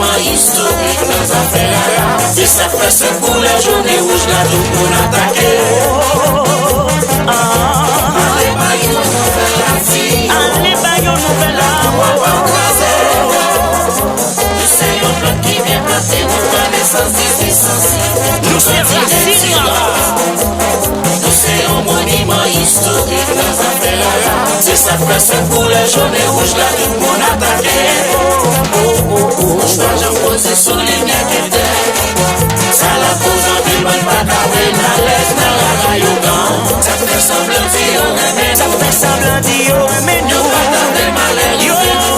monument historique dans affaires. Et ça fait ce pour les journées rouges là tout pour attaquer. Allez, baillons, nouvelle la vie. Allez, baillons, nouvelle la nous c'est un peuple qui vient planter nos connaissances d'existence. Nous c'est racines. Nous c'est un monument historique dans affaires. C'est ça fait ce pour les journées rouges là tout pour attaquer. Je dois j'en poser sur les miens qui étaient. Ça la pose en ville, bonne bataille, dans l'aise, dans la rayon. Ça fait semblant d'y aurait, ça fait semblant d'y aurait, nous pas dans les malheurs, yo,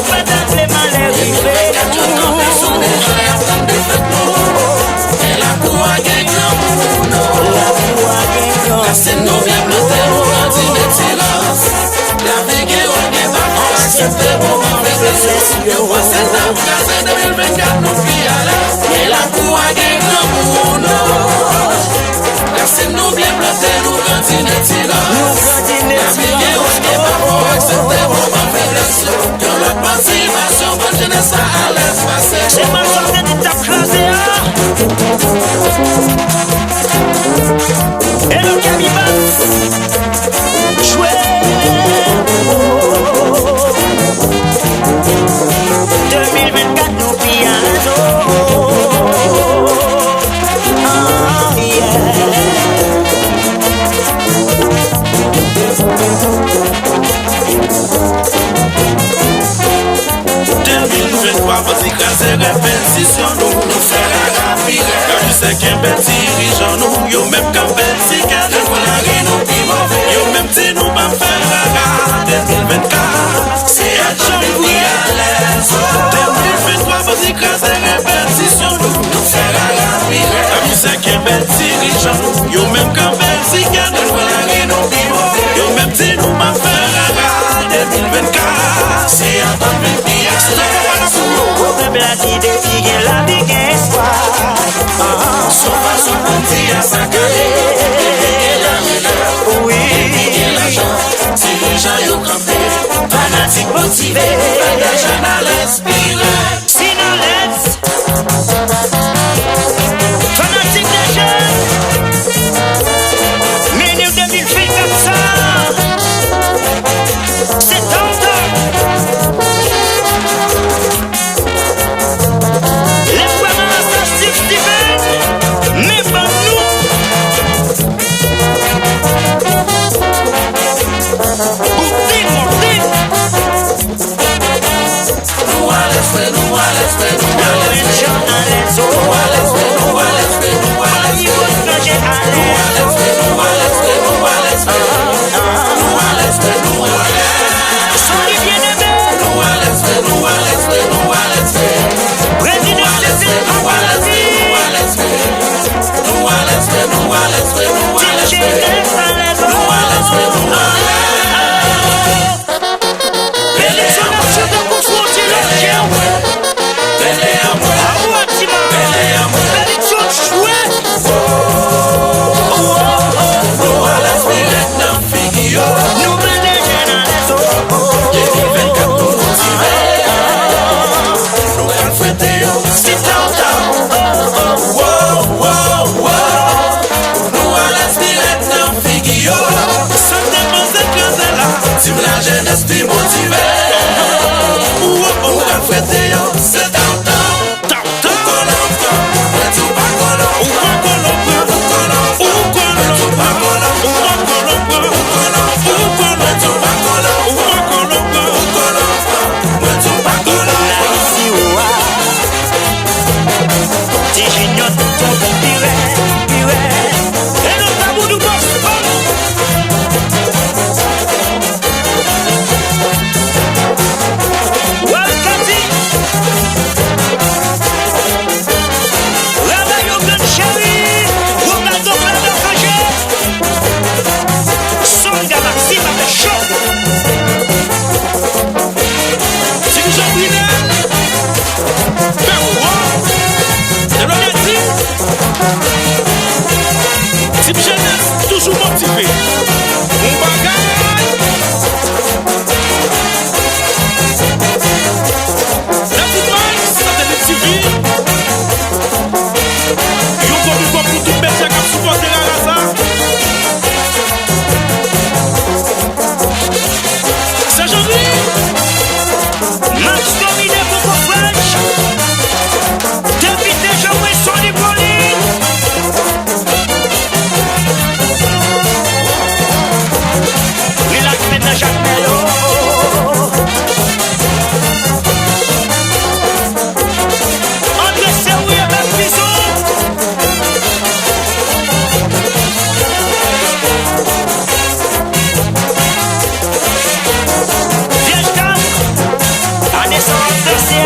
pas dans les malheurs, et la cour a gagné, la cour a gagné, c'est nous bien plantés, on a dit des silences. La vie qui on est pas accepter pour m'en faire plaisir. Yo, c'est ça, c'est 2024, nous filles à l'aise. Et la cour a gagné, c'est nous bien plantés, nous grandis des silences. La vie qui on est pas pour accepter pour m'en faire plaisir. Yo, la participation, bonne jeunesse à l'aise passer. C'est pas ça que tu t'as crasé, et le cabibat joué 2024 nous pillons un jour. Oh yeah. 2023 vas-y casser répétition nous faire rapide. Quand tu sais qu'un bel dirigeant nous yo même quand bel si qu'un de la nous puis mauvais yo même si nous pas faire la 2024 c'est à Jean oui à l'aise. 2023 vas-y casser répétition nous faire rapide. Quand tu sais qu'un bel dirigeant nous yo même quand bel si qu'un de la nous puis mauvais yo même si nous pas faire la 2024 c'est à ton vie à l'aise. La vie des filles, la vie espoir. Souvent, souvent, dit à sa calée. Oui, l'argent, si les gens y'ont campé, fanatique motivé, pas d'argent à l'inspirer. Si nous laisse, fanatique des jeunes, minute 2400, c'est tentant.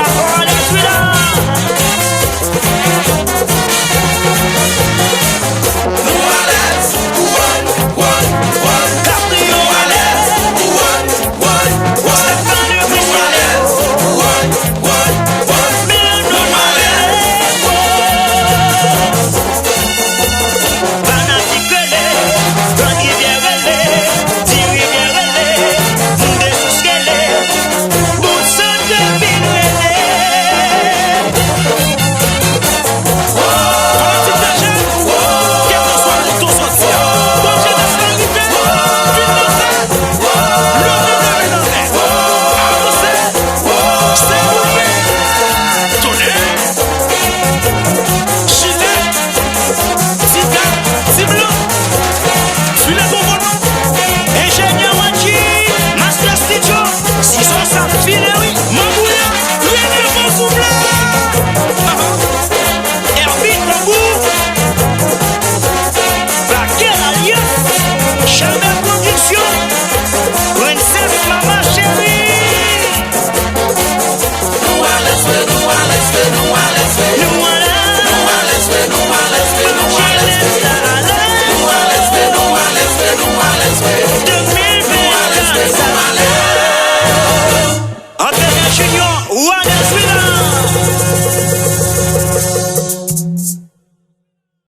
à